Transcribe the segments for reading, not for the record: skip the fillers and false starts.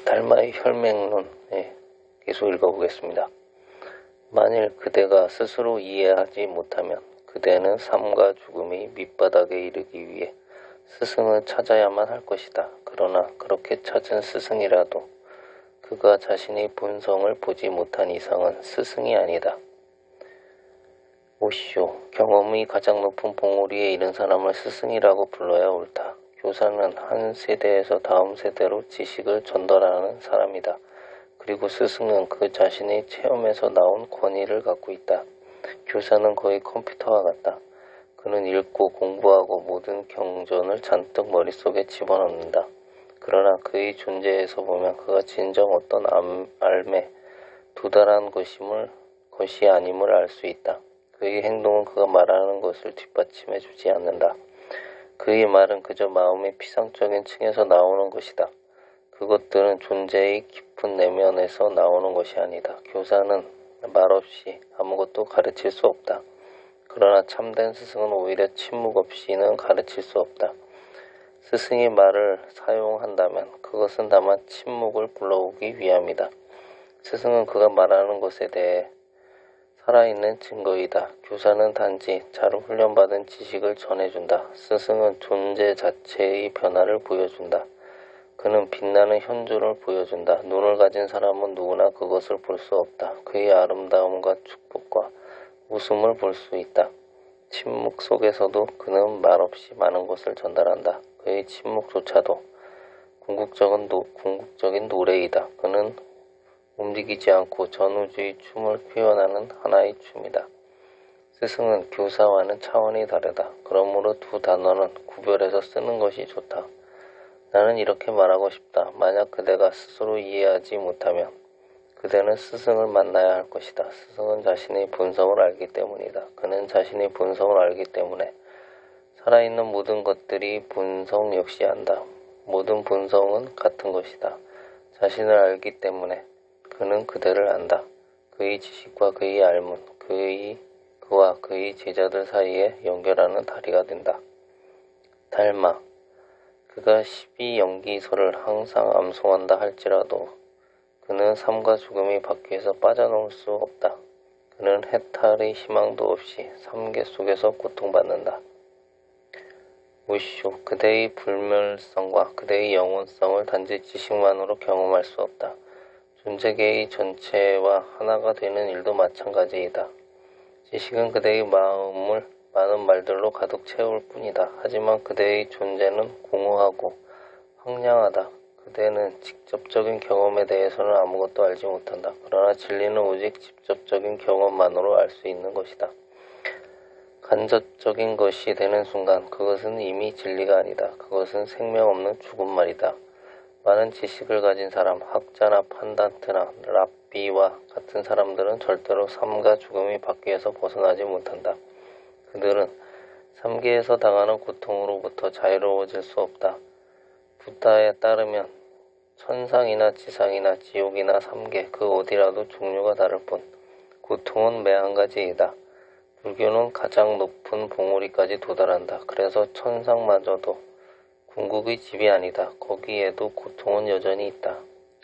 달마의 혈맹론 계속 읽어보겠습니다. 만일 그대가 스스로 이해하지 못하면 그대는 삶과 죽음의 밑바닥에 이르기 위해 스승을 찾아야만 할 것이다. 그러나 그렇게 찾은 스승이라도 그가 자신의 본성을 보지 못한 이상은 스승이 아니다. 오쇼, 경험이 가장 높은 봉우리에 이른 사람을 스승이라고 불러야 옳다. 교사는 한 세대에서 다음 세대로 지식을 전달하는 사람이다. 그리고 스승은 그 자신의 체험에서 나온 권위를 갖고 있다. 교사는 거의 컴퓨터와 같다. 그는 읽고 공부하고 모든 경전을 잔뜩 머릿속에 집어넣는다. 그러나 그의 존재에서 보면 그가 진정 어떤 알매 도달한 것이 아님을 알 수 있다. 그의 행동은 그가 말하는 것을 뒷받침해 주지 않는다. 그의 말은 그저 마음의 피상적인 층에서 나오는 것이다. 그것들은 존재의 깊은 내면에서 나오는 것이 아니다. 교사는 말없이 아무것도 가르칠 수 없다. 그러나 참된 스승은 오히려 침묵 없이는 가르칠 수 없다. 스승이 말을 사용한다면 그것은 다만 침묵을 불러오기 위함이다. 스승은 그가 말하는 것에 대해 살아있는 증거이다. 교사는 단지 잘 훈련받은 지식을 전해준다. 스승은 존재 자체의 변화를 보여준다. 그는 빛나는 현주를 보여준다. 눈을 가진 사람은 누구나 그것을 볼 수 없다. 그의 아름다움과 축복과 웃음을 볼 수 있다. 침묵 속에서도 그는 말없이 많은 것을 전달한다. 그의 침묵조차도 궁극적인 노래이다. 그는 움직이지 않고 전우주의 춤을 표현하는 하나의 춤이다. 스승은 교사와는 차원이 다르다. 그러므로 두 단어는 구별해서 쓰는 것이 좋다. 나는 이렇게 말하고 싶다. 만약 그대가 스스로 이해하지 못하면 그대는 스승을 만나야 할 것이다. 스승은 자신의 본성을 알기 때문이다. 그는 자신의 본성을 알기 때문에 살아있는 모든 것들이 본성 역시 안다. 모든 본성은 같은 것이다. 자신을 알기 때문에 그는 그대를 안다. 그의 지식과 그의 알문, 그와 그의 제자들 사이에 연결하는 다리가 된다. 달마, 그가 12연기서를 항상 암송한다 할지라도 그는 삶과 죽음이 바퀴에서 빠져나올 수 없다. 그는 해탈의 희망도 없이 삼계 속에서 고통받는다. 우쇼, 그대의 불멸성과 그대의 영혼성을 단지 지식만으로 경험할 수 없다. 존재계의 전체와 하나가 되는 일도 마찬가지이다. 지식은 그대의 마음을 많은 말들로 가득 채울 뿐이다. 하지만 그대의 존재는 공허하고 황량하다. 그대는 직접적인 경험에 대해서는 아무것도 알지 못한다. 그러나 진리는 오직 직접적인 경험만으로 알 수 있는 것이다. 간접적인 것이 되는 순간 그것은 이미 진리가 아니다. 그것은 생명 없는 죽은 말이다. 많은 지식을 가진 사람, 학자나 판단트나 랍비와 같은 사람들은 절대로 삶과 죽음이 바퀴에서 벗어나지 못한다. 그들은 삼계에서 당하는 고통으로부터 자유로워질 수 없다. 부다에 따르면 천상이나 지상이나 지옥이나 삼계 그 어디라도 종류가 다를 뿐 고통은 매 한 가지이다. 불교는 가장 높은 봉우리까지 도달한다. 그래서 천상마저도 궁극의 집이 아니다. 거기에도 고통은 여전히 있다.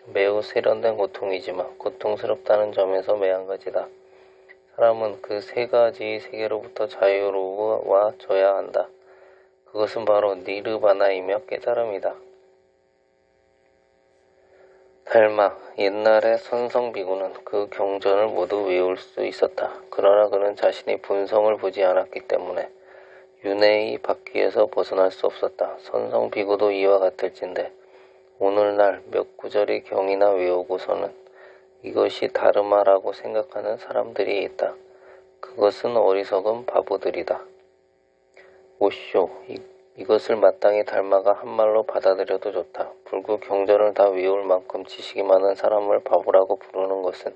매우 세련된 고통이지만 고통스럽다는 점에서 매한가지다. 사람은 그 세 가지의 세계로부터 자유로워져야 한다. 그것은 바로 니르바나이며 깨달음이다. 달마, 옛날에 선성비구는 그 경전을 모두 외울 수 있었다. 그러나 그는 자신의 본성을 보지 않았기 때문에 윤회의 바퀴에서 벗어날 수 없었다. 선성비구도 이와 같을진데 오늘날 몇 구절의 경이나 외우고서는 이것이 다르마라고 생각하는 사람들이 있다. 그것은 어리석은 바보들이다. 오쇼, 이것을 마땅히 달마가 한 말로 받아들여도 좋다. 불구 경전을 다 외울 만큼 지식이 많은 사람을 바보라고 부르는 것은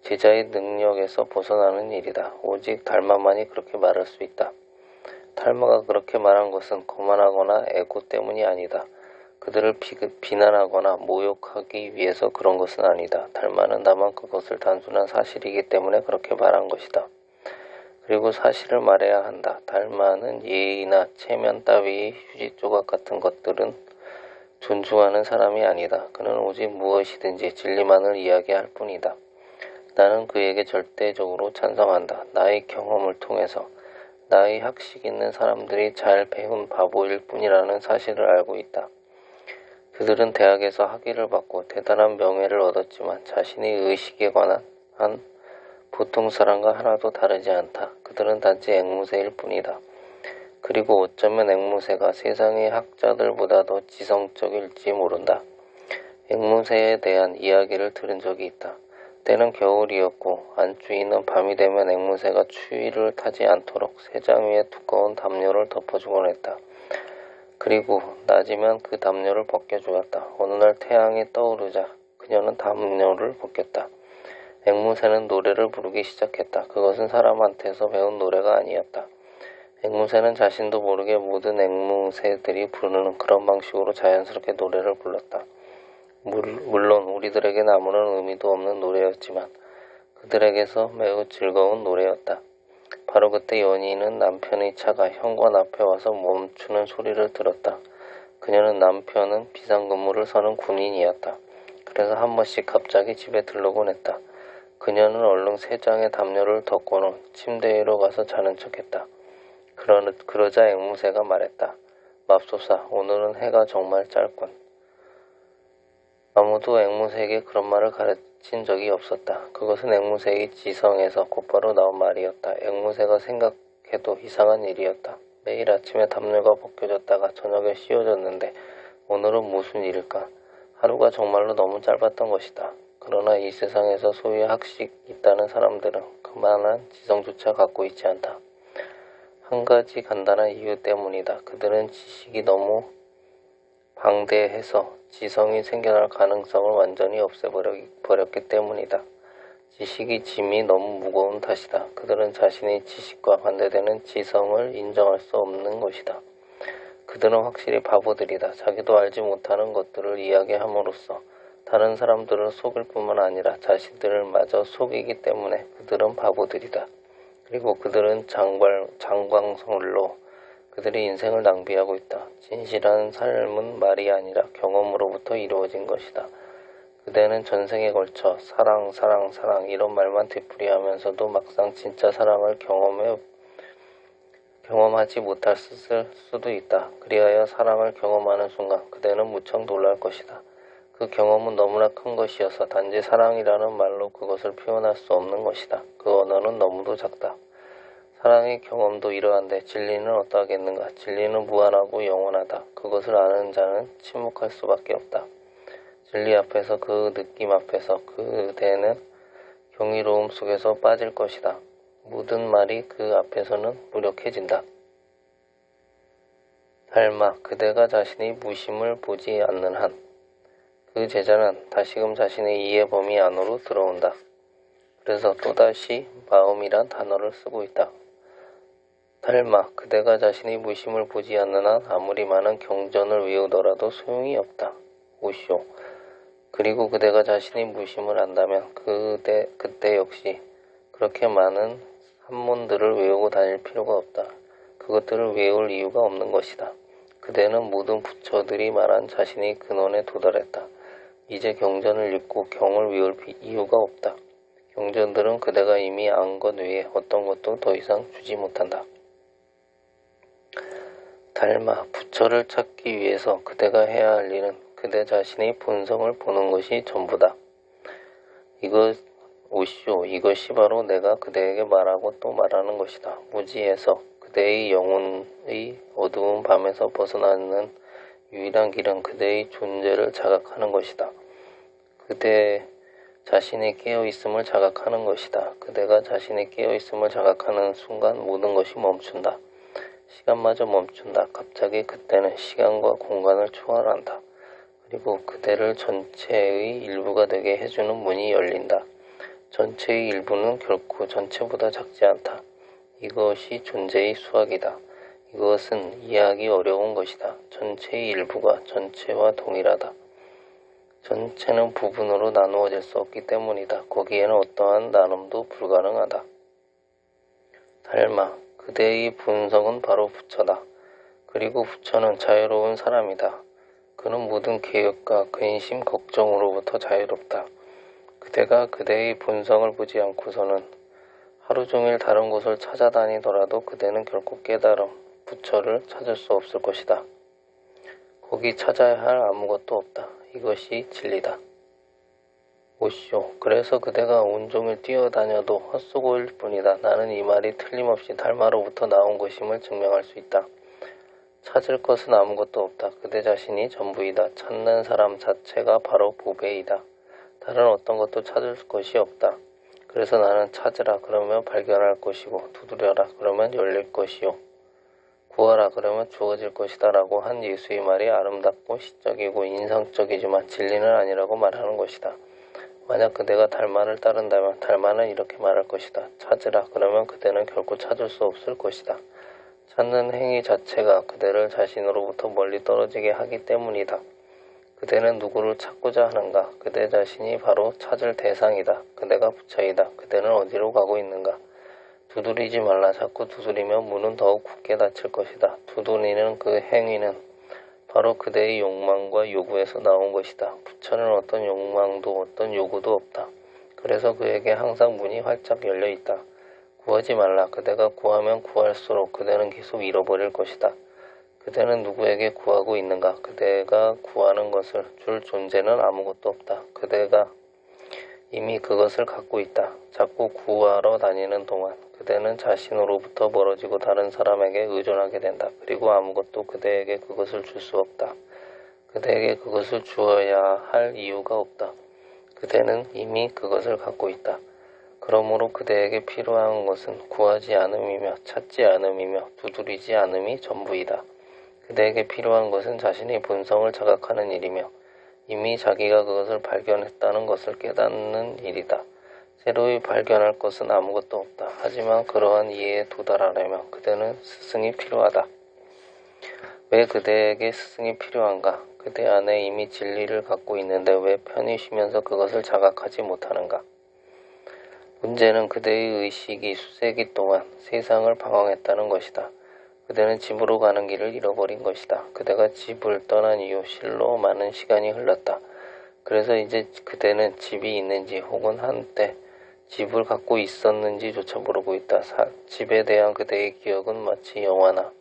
제자의 능력에서 벗어나는 일이다. 오직 달마만이 그렇게 말할 수 있다. 달마가 그렇게 말한 것은 거만하거나 애고 때문이 아니다. 그들을 비난하거나 모욕하기 위해서 그런 것은 아니다. 달마는 다만 그것을 단순한 사실이기 때문에 그렇게 말한 것이다. 그리고 사실을 말해야 한다. 달마는 예의나 체면 따위의 휴지 조각 같은 것들은 존중하는 사람이 아니다. 그는 오직 무엇이든지 진리만을 이야기할 뿐이다. 나는 그에게 절대적으로 찬성한다. 나의 경험을 통해서 나의 학식 있는 사람들이 잘 배운 바보일 뿐이라는 사실을 알고 있다. 그들은 대학에서 학위를 받고 대단한 명예를 얻었지만 자신의 의식에 관한 한 보통 사람과 하나도 다르지 않다. 그들은 단지 앵무새일 뿐이다. 그리고 어쩌면 앵무새가 세상의 학자들보다 더 지성적일지 모른다. 앵무새에 대한 이야기를 들은 적이 있다. 때는 겨울이었고 안주인은 밤이 되면 앵무새가 추위를 타지 않도록 새장 위에 두꺼운 담요를 덮어주곤 했다. 그리고 낮이면 그 담요를 벗겨주었다. 어느 날 태양이 떠오르자 그녀는 담요를 벗겼다. 앵무새는 노래를 부르기 시작했다. 그것은 사람한테서 배운 노래가 아니었다. 앵무새는 자신도 모르게 모든 앵무새들이 부르는 그런 방식으로 자연스럽게 노래를 불렀다. 물론 우리들에게는 아무런 의미도 없는 노래였지만 그들에게서 매우 즐거운 노래였다. 바로 그때 연희는 남편의 차가 현관 앞에 와서 멈추는 소리를 들었다. 그녀는 남편은 비상근무를 서는 군인이었다. 그래서 한 번씩 갑자기 집에 들르곤 했다. 그녀는 얼른 세 장의 담요를 덮고는 침대 위로 가서 자는 척했다. 그러자 앵무새가 말했다. 맙소사, 오늘은 해가 정말 짧군. 아무도 앵무새에게 그런 말을 가르친 적이 없었다. 그것은 앵무새의 지성에서 곧바로 나온 말이었다. 앵무새가 생각해도 이상한 일이었다. 매일 아침에 담요가 벗겨졌다가 저녁에 씌워졌는데 오늘은 무슨 일일까? 하루가 정말로 너무 짧았던 것이다. 그러나 이 세상에서 소위 학식 있다는 사람들은 그만한 지성조차 갖고 있지 않다. 한 가지 간단한 이유 때문이다. 그들은 지식이 너무 방대해서 지성이 생겨날 가능성을 완전히 없애버렸기 때문이다. 지식이 짐이 너무 무거운 탓이다. 그들은 자신의 지식과 반대되는 지성을 인정할 수 없는 것이다. 그들은 확실히 바보들이다. 자기도 알지 못하는 것들을 이야기함으로써 다른 사람들을 속일 뿐만 아니라 자신들을 마저 속이기 때문에 그들은 바보들이다. 그리고 그들은 장광설로 그들의 인생을 낭비하고 있다. 진실한 삶은 말이 아니라 경험으로부터 이루어진 것이다. 그대는 전생에 걸쳐 사랑, 사랑, 사랑 이런 말만 되풀이하면서도 막상 진짜 사랑을 경험하지 못했을 수도 있다. 그리하여 사랑을 경험하는 순간 그대는 무척 놀랄 것이다. 그 경험은 너무나 큰 것이어서 단지 사랑이라는 말로 그것을 표현할 수 없는 것이다. 그 언어는 너무도 작다. 사랑의 경험도 이러한데 진리는 어떠하겠는가? 진리는 무한하고 영원하다. 그것을 아는 자는 침묵할 수밖에 없다. 진리 앞에서 그 느낌 앞에서 그대는 경이로움 속에서 빠질 것이다. 모든 말이 그 앞에서는 무력해진다. 닮아 그대가 자신의 무심을 보지 않는 한 그 제자는 다시금 자신의 이해 범위 안으로 들어온다. 그래서 또다시 마음이란 단어를 쓰고 있다. 닮아 그대가 자신의 무심을 보지 않는 한 아무리 많은 경전을 외우더라도 소용이 없다. 오쇼. 그리고 그대가 자신의 무심을 안다면 그때 역시 그렇게 많은 한문들을 외우고 다닐 필요가 없다. 그것들을 외울 이유가 없는 것이다. 그대는 모든 부처들이 말한 자신의 근원에 도달했다. 이제 경전을 읽고 경을 외울 이유가 없다. 경전들은 그대가 이미 안 것 외에 어떤 것도 더 이상 주지 못한다. 닮아 부처를 찾기 위해서 그대가 해야 할 일은 그대 자신의 본성을 보는 것이 전부다. 이것이 바로 내가 그대에게 말하고 또 말하는 것이다. 무지에서 그대의 영혼의 어두운 밤에서 벗어나는 유일한 길은 그대의 존재를 자각하는 것이다. 그대 자신의 깨어있음을 자각하는 것이다. 그대가 자신의 깨어있음을 자각하는 순간 모든 것이 멈춘다. 시간마저 멈춘다. 갑자기 그때는 시간과 공간을 초월한다. 그리고 그대를 전체의 일부가 되게 해주는 문이 열린다. 전체의 일부는 결코 전체보다 작지 않다. 이것이 존재의 수학이다. 이것은 이해하기 어려운 것이다. 전체의 일부가 전체와 동일하다. 전체는 부분으로 나누어질 수 없기 때문이다. 거기에는 어떠한 나눔도 불가능하다. 닮아 그대의 본성은 바로 부처다. 그리고 부처는 자유로운 사람이다. 그는 모든 계획과 근심, 걱정으로부터 자유롭다. 그대가 그대의 본성을 보지 않고서는 하루 종일 다른 곳을 찾아다니더라도 그대는 결코 깨달음, 부처를 찾을 수 없을 것이다. 거기 찾아야 할 아무것도 없다. 이것이 진리다. 오시오. 그래서 그대가 온종일 뛰어다녀도 헛수고일 뿐이다. 나는 이 말이 틀림없이 달마로부터 나온 것임을 증명할 수 있다. 찾을 것은 아무것도 없다. 그대 자신이 전부이다. 찾는 사람 자체가 바로 보배이다. 다른 어떤 것도 찾을 것이 없다. 그래서 나는 찾으라 그러면 발견할 것이고 두드려라 그러면 열릴 것이요. 구하라 그러면 주어질 것이다 라고 한 예수의 말이 아름답고 시적이고 인상적이지만 진리는 아니라고 말하는 것이다. 만약 그대가 달마를 따른다면 달마는 이렇게 말할 것이다. 찾으라 그러면 그대는 결코 찾을 수 없을 것이다. 찾는 행위 자체가 그대를 자신으로부터 멀리 떨어지게 하기 때문이다. 그대는 누구를 찾고자 하는가? 그대 자신이 바로 찾을 대상이다. 그대가 부처이다. 그대는 어디로 가고 있는가? 두드리지 말라. 자꾸 두드리면 문은 더욱 굳게 닫힐 것이다. 두드리는 그 행위는 바로 그대의 욕망과 요구에서 나온 것이다. 부처는 어떤 욕망도 어떤 요구도 없다. 그래서 그에게 항상 문이 활짝 열려 있다. 구하지 말라. 그대가 구하면 구할수록 그대는 계속 잃어버릴 것이다. 그대는 누구에게 구하고 있는가? 그대가 구하는 것을 줄 존재는 아무것도 없다. 그대가 이미 그것을 갖고 있다. 자꾸 구하러 다니는 동안 그대는 자신으로부터 멀어지고 다른 사람에게 의존하게 된다. 그리고 아무것도 그대에게 그것을 줄 수 없다. 그대에게 그것을 주어야 할 이유가 없다. 그대는 이미 그것을 갖고 있다. 그러므로 그대에게 필요한 것은 구하지 않음이며 찾지 않음이며 두드리지 않음이 전부이다. 그대에게 필요한 것은 자신의 본성을 자각하는 일이며 이미 자기가 그것을 발견했다는 것을 깨닫는 일이다. 새로이 발견할 것은 아무것도 없다. 하지만 그러한 이해에 도달하려면 그대는 스승이 필요하다. 왜 그대에게 스승이 필요한가? 그대 안에 이미 진리를 갖고 있는데 왜 편히 쉬면서 그것을 자각하지 못하는가? 문제는 그대의 의식이 수세기 동안 세상을 방황했다는 것이다. 그대는 집으로 가는 길을 잃어버린 것이다. 그대가 집을 떠난 이후 실로 많은 시간이 흘렀다. 그래서 이제 그대는 집이 있는지 혹은 한때 집을 갖고 있었는지조차 모르고 있다. 집에 대한 그대의 기억은 마치 영화나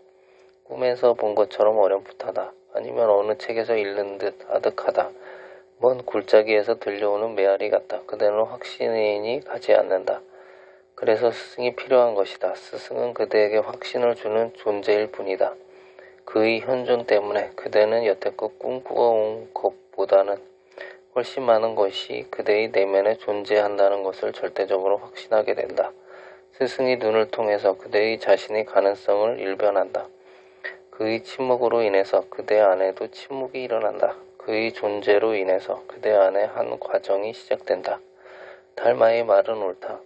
꿈에서 본 것처럼 어렴풋하다. 아니면 어느 책에서 읽는 듯 아득하다. 먼 골짜기에서 들려오는 메아리 같다. 그대는 확신이 가지 않는다. 그래서 스승이 필요한 것이다. 스승은 그대에게 확신을 주는 존재일 뿐이다. 그의 현존 때문에 그대는 여태껏 꿈꾸어온 것보다는 훨씬 많은 것이 그대의 내면에 존재한다는 것을 절대적으로 확신하게 된다. 스승의 눈을 통해서 그대의 자신의 가능성을 일변한다. 그의 침묵으로 인해서 그대 안에도 침묵이 일어난다. 그의 존재로 인해서 그대 안에 한 과정이 시작된다. 달마의 말은 옳다.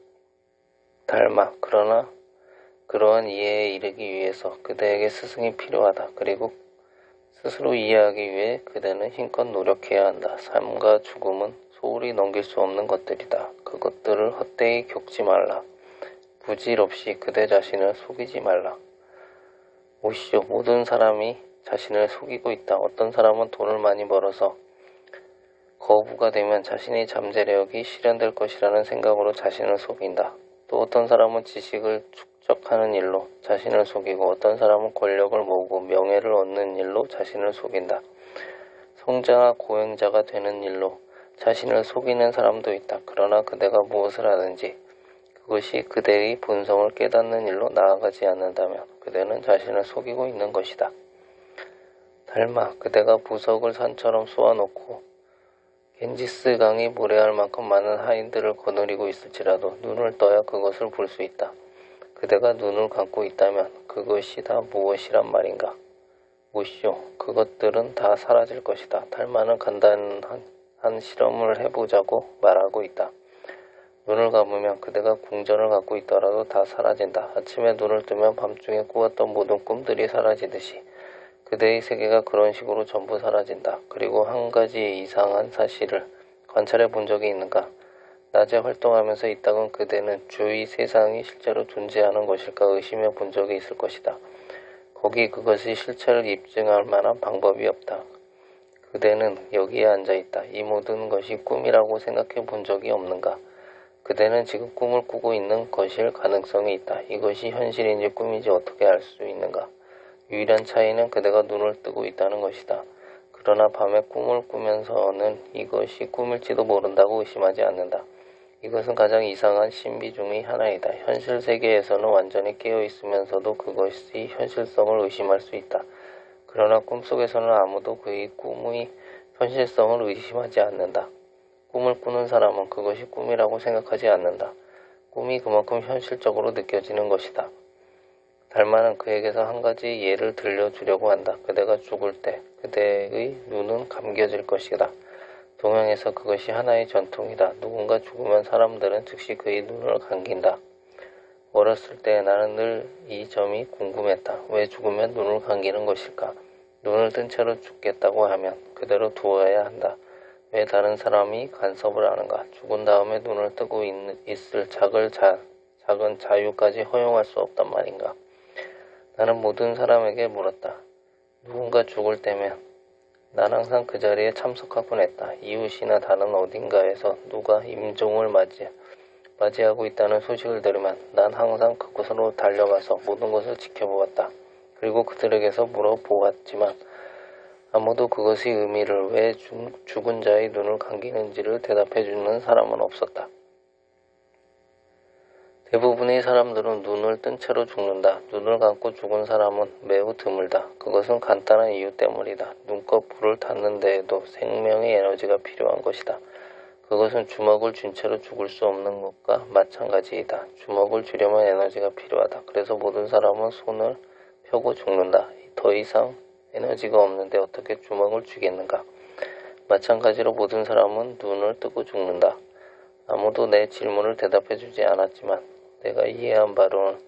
달마, 그러나 그러한 이해에 이르기 위해서 그대에게 스승이 필요하다. 그리고 스스로 이해하기 위해 그대는 힘껏 노력해야 한다. 삶과 죽음은 소홀히 넘길 수 없는 것들이다. 그것들을 헛되이 겪지 말라. 부질없이 그대 자신을 속이지 말라. 오시오. 모든 사람이 자신을 속이고 있다. 어떤 사람은 돈을 많이 벌어서 거부가 되면 자신의 잠재력이 실현될 것이라는 생각으로 자신을 속인다. 또 어떤 사람은 지식을 축적하는 일로 자신을 속이고 어떤 사람은 권력을 모으고 명예를 얻는 일로 자신을 속인다. 성자나 고행자가 되는 일로 자신을 속이는 사람도 있다. 그러나 그대가 무엇을 하든지 그것이 그대의 본성을 깨닫는 일로 나아가지 않는다면 그대는 자신을 속이고 있는 것이다. 달마, 그대가 부석을 산처럼 쏘아놓고 겐지스 강이 모래알 만큼 많은 하인들을 거느리고 있을지라도 눈을 떠야 그것을 볼 수 있다. 그대가 눈을 감고 있다면 그것이 다 무엇이란 말인가? 무엇이오? 그것들은 다 사라질 것이다. 달마는 간단한 실험을 해보자고 말하고 있다. 눈을 감으면 그대가 궁전을 갖고 있더라도 다 사라진다. 아침에 눈을 뜨면 밤중에 꾸었던 모든 꿈들이 사라지듯이 그대의 세계가 그런 식으로 전부 사라진다. 그리고 한 가지 이상한 사실을 관찰해 본 적이 있는가? 낮에 활동하면서 있다간 그대는 주위 세상이 실제로 존재하는 것일까 의심해 본 적이 있을 것이다. 거기 그것이 실체를 입증할 만한 방법이 없다. 그대는 여기에 앉아있다. 이 모든 것이 꿈이라고 생각해 본 적이 없는가? 그대는 지금 꿈을 꾸고 있는 것일 가능성이 있다. 이것이 현실인지 꿈인지 어떻게 알 수 있는가? 유일한 차이는 그대가 눈을 뜨고 있다는 것이다. 그러나 밤에 꿈을 꾸면서는 이것이 꿈일지도 모른다고 의심하지 않는다. 이것은 가장 이상한 신비 중의 하나이다. 현실 세계에서는 완전히 깨어 있으면서도 그것이 현실성을 의심할 수 있다. 그러나 꿈속에서는 아무도 그의 꿈의 현실성을 의심하지 않는다. 꿈을 꾸는 사람은 그것이 꿈이라고 생각하지 않는다. 꿈이 그만큼 현실적으로 느껴지는 것이다. 달마는 그에게서 한 가지 예를 들려주려고 한다. 그대가 죽을 때 그대의 눈은 감겨질 것이다. 동양에서 그것이 하나의 전통이다. 누군가 죽으면 사람들은 즉시 그의 눈을 감긴다. 어렸을 때 나는 늘 이 점이 궁금했다. 왜 죽으면 눈을 감기는 것일까? 눈을 뜬 채로 죽겠다고 하면 그대로 두어야 한다. 왜 다른 사람이 간섭을 하는가? 죽은 다음에 눈을 뜨고 있을 작은 자유까지 허용할 수 없단 말인가? 나는 모든 사람에게 물었다. 누군가 죽을 때면 난 항상 그 자리에 참석하곤 했다. 이웃이나 다른 어딘가에서 누가 임종을 맞이하고 있다는 소식을 들으면 난 항상 그곳으로 달려가서 모든 것을 지켜보았다. 그리고 그들에게서 물어보았지만 아무도 그것의 의미를 왜 죽은 자의 눈을 감기는지를 대답해주는 사람은 없었다. 대부분의 사람들은 눈을 뜬 채로 죽는다. 눈을 감고 죽은 사람은 매우 드물다. 그것은 간단한 이유 때문이다. 눈꺼 불을 닫는 데에도 생명의 에너지가 필요한 것이다. 그것은 주먹을 쥔 채로 죽을 수 없는 것과 마찬가지이다. 주먹을 쥐려면 에너지가 필요하다. 그래서 모든 사람은 손을 펴고 죽는다. 더 이상 에너지가 없는데 어떻게 주먹을 쥐겠는가? 마찬가지로 모든 사람은 눈을 뜨고 죽는다. 아무도 내 질문을 대답해주지 않았지만 내가 이해한 바로는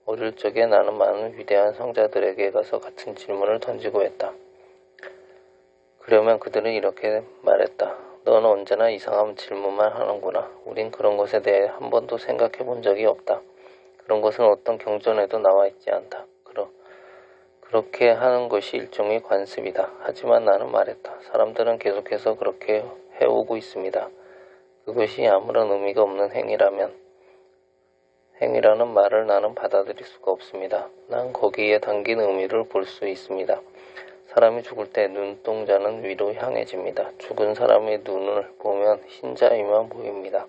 어릴 적에 나는 많은 위대한 성자들에게 가서 같은 질문을 던지고 했다. 그러면 그들은 이렇게 말했다. 넌 언제나 이상한 질문만 하는구나. 우린 그런 것에 대해 한 번도 생각해 본 적이 없다. 그런 것은 어떤 경전에도 나와 있지 않다. 그렇게 하는 것이 일종의 관습이다. 하지만 나는 말했다. 사람들은 계속해서 그렇게 해오고 있습니다. 그것이 아무런 의미가 없는 행위라는 말을 나는 받아들일 수가 없습니다. 난 거기에 담긴 의미를 볼 수 있습니다. 사람이 죽을 때 눈동자는 위로 향해집니다. 죽은 사람의 눈을 보면 흰자위만 보입니다.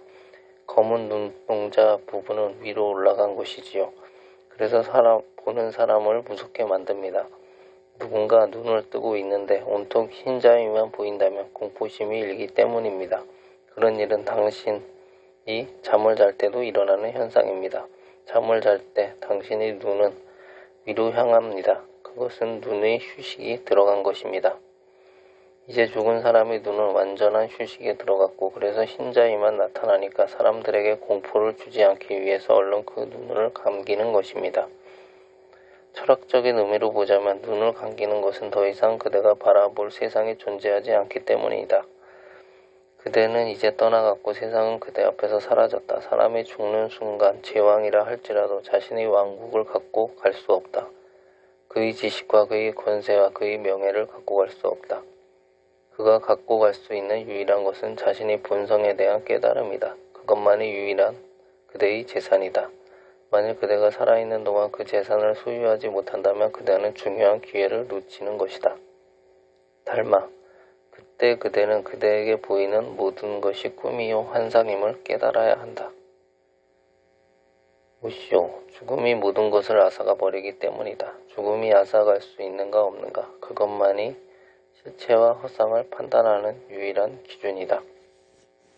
검은 눈동자 부분은 위로 올라간 것이지요. 그래서 보는 사람을 무섭게 만듭니다. 누군가 눈을 뜨고 있는데 온통 흰자위만 보인다면 공포심이 일기 때문입니다. 그런 일은 당신이 잠을 잘 때도 일어나는 현상입니다. 잠을 잘 때 당신의 눈은 위로 향합니다. 그것은 눈의 휴식이 들어간 것입니다. 이제 죽은 사람의 눈은 완전한 휴식에 들어갔고 그래서 흰자위만 나타나니까 사람들에게 공포를 주지 않기 위해서 얼른 그 눈을 감기는 것입니다. 철학적인 의미로 보자면 눈을 감기는 것은 더 이상 그대가 바라볼 세상이 존재하지 않기 때문이다. 그대는 이제 떠나갔고 세상은 그대 앞에서 사라졌다. 사람이 죽는 순간 제왕이라 할지라도 자신의 왕국을 갖고 갈 수 없다. 그의 지식과 그의 권세와 그의 명예를 갖고 갈 수 없다. 그가 갖고 갈 수 있는 유일한 것은 자신의 본성에 대한 깨달음이다. 그것만이 유일한 그대의 재산이다. 만일 그대가 살아있는 동안 그 재산을 소유하지 못한다면 그대는 중요한 기회를 놓치는 것이다. 달마, 그때 그대는 그대에게 보이는 모든 것이 꿈이요 환상임을 깨달아야 한다. 오시오, 죽음이 모든 것을 앗아가 버리기 때문이다. 죽음이 앗아갈 수 있는가 없는가, 그것만이 실체와 허상을 판단하는 유일한 기준이다.